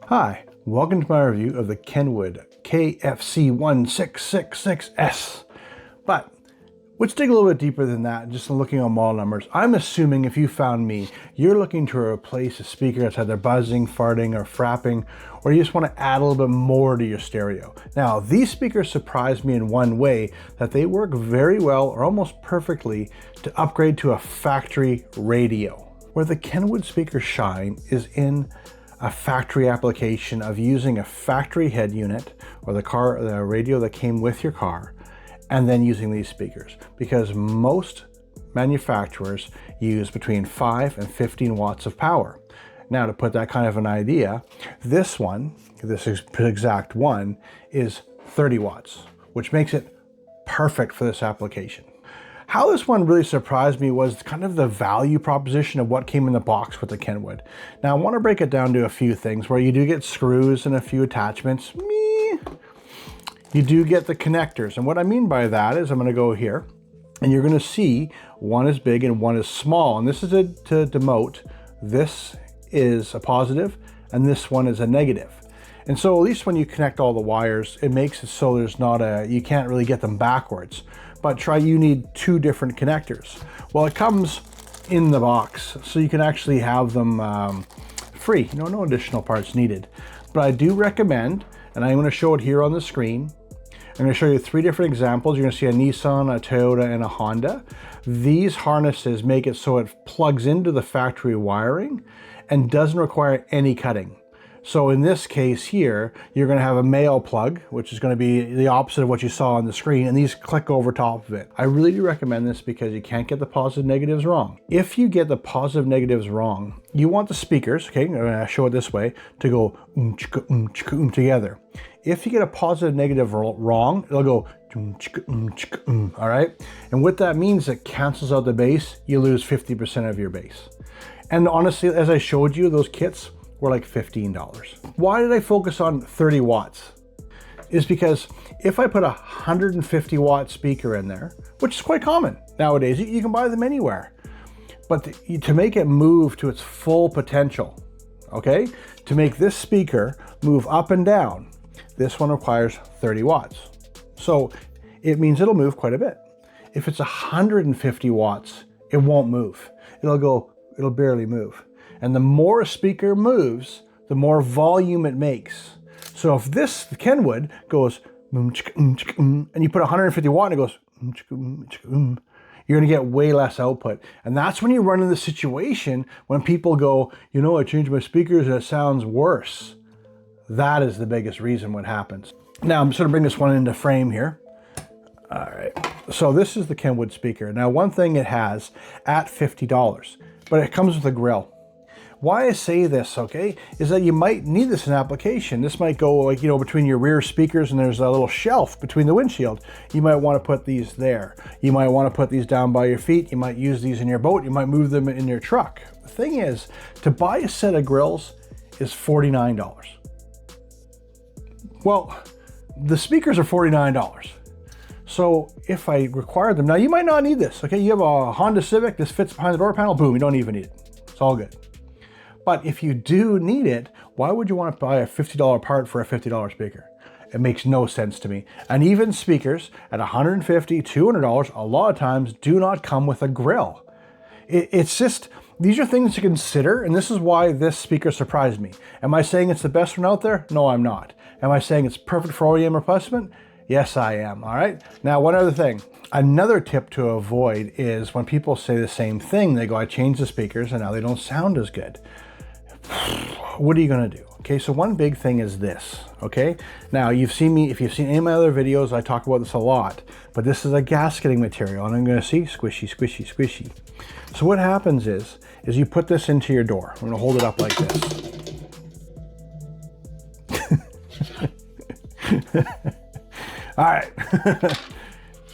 Hi, welcome to my review of the Kenwood KFC1666S. But let's dig a little bit deeper than that, just looking on model numbers. I'm assuming if you found me, you're looking to replace a speaker that's either buzzing, farting, or frapping, or you just want to add a little bit more to your stereo. Now, these speakers surprised me in one way, that they work very well, or almost perfectly, to upgrade to a factory radio. Where the Kenwood speakers shine is in a factory application of using a factory head unit or the radio that came with your car, and then using these speakers, because most manufacturers use between 5 and 15 watts of power. Now, to put that kind of an idea, this exact one is 30 watts, which makes it perfect for this application. How this one really surprised me was kind of the value proposition of what came in the box with the Kenwood. Now, I want to break it down to a few things where you do get screws and a few attachments. You do get the connectors. And what I mean by that is I'm going to go here and you're going to see one is big and one is small. And this is to demote this is a positive and this one is a negative. And so at least when you connect all the wires, it makes it so there's not you can't really get them backwards. But you need two different connectors. Well, it comes in the box, so you can actually have them free, no additional parts needed. But I do recommend, and I'm going to show it here on the screen, I'm going to show you 3 different examples. You're going to see a Nissan, a Toyota, and a Honda. These harnesses make it so it plugs into the factory wiring and doesn't require any cutting. So in this case here, you're going to have a male plug, which is going to be the opposite of what you saw on the screen, and these click over top of it. I really do recommend this because you can't get the positive negatives wrong. If you get the positive negatives wrong, you want the speakers, okay, I'm going to show it this way, to go together. If you get a positive negative wrong, it'll go all right? And what that means, it cancels out the bass, you lose 50% of your bass. And honestly, as I showed you, those kits were like $15. Why did I focus on 30 watts? Is because if I put a 150 watt speaker in there, which is quite common nowadays, you can buy them anywhere, but to make it move to its full potential, okay, to make this speaker move up and down, this one requires 30 watts. So it means it'll move quite a bit. If it's 150 watts, it won't move. It'll barely move. And the more a speaker moves, the more volume it makes. So if the Kenwood goes, and you put 150 watt and it goes, you're gonna get way less output. And that's when you run into the situation when people go, I changed my speakers and it sounds worse. That is the biggest reason what happens. Now I'm just gonna bring this one into frame here. All right, so this is the Kenwood speaker. Now, one thing it has at $50, but it comes with a grill. Why I say this, okay, is that you might need this in application. This might go like, between your rear speakers, and there's a little shelf between the windshield. You might want to put these there. You might want to put these down by your feet. You might use these in your boat. You might move them in your truck. The thing is, to buy a set of grills is $49. Well, the speakers are $49. So if I require them, now you might not need this, okay? You have a Honda Civic, this fits behind the door panel, boom, you don't even need it. It's all good. But if you do need it, why would you want to buy a $50 part for a $50 speaker? It makes no sense to me. And even speakers at $150, $200, a lot of times do not come with a grill. It's just, these are things to consider, and this is why this speaker surprised me. Am I saying it's the best one out there? No, I'm not. Am I saying it's perfect for OEM replacement? Yes, I am, all right? Now, one other thing. Another tip to avoid is when people say the same thing, they go, I changed the speakers and now they don't sound as good. What are you gonna do? Okay, so one big thing is this, okay? Now, if you've seen any of my other videos, I talk about this a lot, but this is a gasketing material, and I'm gonna see squishy, squishy, squishy. So what happens is you put this into your door. I'm gonna hold it up like this. All right.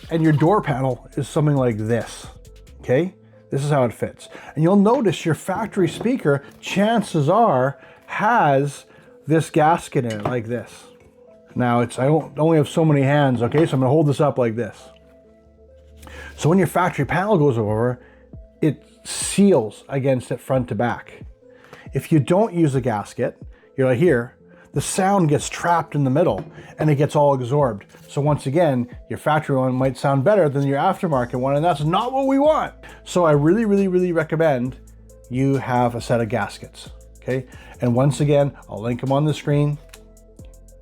And your door panel is something like this, okay? This is how it fits. And you'll notice your factory speaker, chances are, has this gasket in it like this. Now, I only have so many hands, okay? So I'm gonna hold this up like this. So when your factory panel goes over, it seals against it front to back. If you don't use a gasket, you're like, here, the sound gets trapped in the middle and it gets all absorbed. So once again, your factory one might sound better than your aftermarket one, and that's not what we want. So I really recommend you have a set of gaskets, okay? And once again, I'll link them on the screen.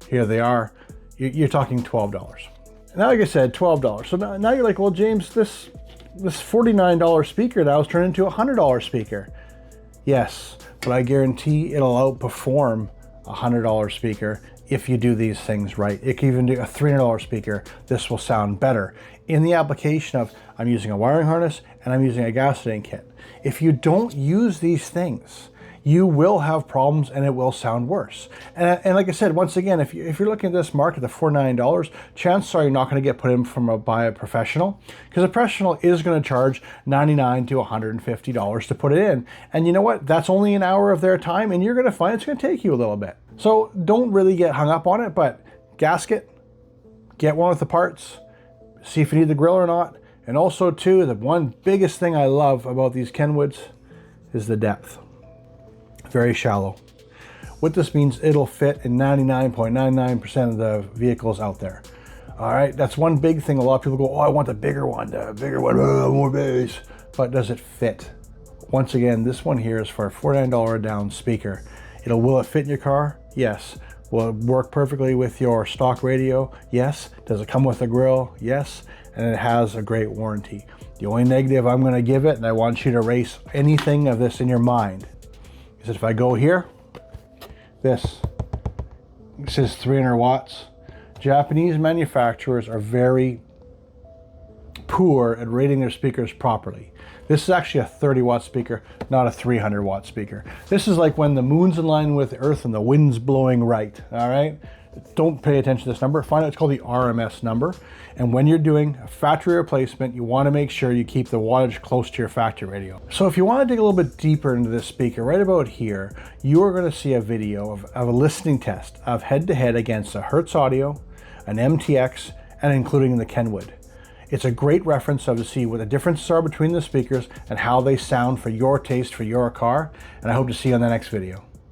Here they are. You're talking $12. Now, like I said, $12. So now you're like, well, James, this $49 speaker now is turned into a $100 speaker. Yes, but I guarantee it'll outperform a $100 speaker if you do these things right. It can even do a $300 speaker. This will sound better in the application of I'm using a wiring harness and I'm using a gasketing kit. If you don't use these things, you will have problems and it will sound worse. And like I said, once again, if you're looking at this market, the $49, chances are you're not going to get put in by a professional, because a professional is going to charge $99 to $150 to put it in. And you know what? That's only an hour of their time, and you're going to find it's going to take you a little bit. So don't really get hung up on it, but gasket, get one with the parts, see if you need the grill or not. And also too, the one biggest thing I love about these Kenwoods is the depth. Very shallow. What this means, it'll fit in 99.99% of the vehicles out there. All right, that's one big thing. A lot of people go, oh, I want the bigger one, more bass. But does it fit? Once again, this one here is for a $49 a down speaker. Will it fit in your car? Yes. Will it work perfectly with your stock radio? Yes. Does it come with a grill? Yes. And it has a great warranty. The only negative I'm going to give it, and I want you to erase anything of this in your mind, is that if I go here, this says 300 watts. Japanese manufacturers are very poor at rating their speakers properly. This is actually a 30 watt speaker, not a 300 watt speaker. This is like when the moon's in line with the earth and the wind's blowing right, all right? Don't pay attention to this number. Find out, it's called the RMS number. And when you're doing a factory replacement, you want to make sure you keep the wattage close to your factory radio. So if you want to dig a little bit deeper into this speaker, right about here, you are going to see a video of a listening test of head-to-head against a Hertz Audio, an MTX, and including the Kenwood. It's a great reference to see what the differences are between the speakers and how they sound for your taste, for your car. And I hope to see you on the next video.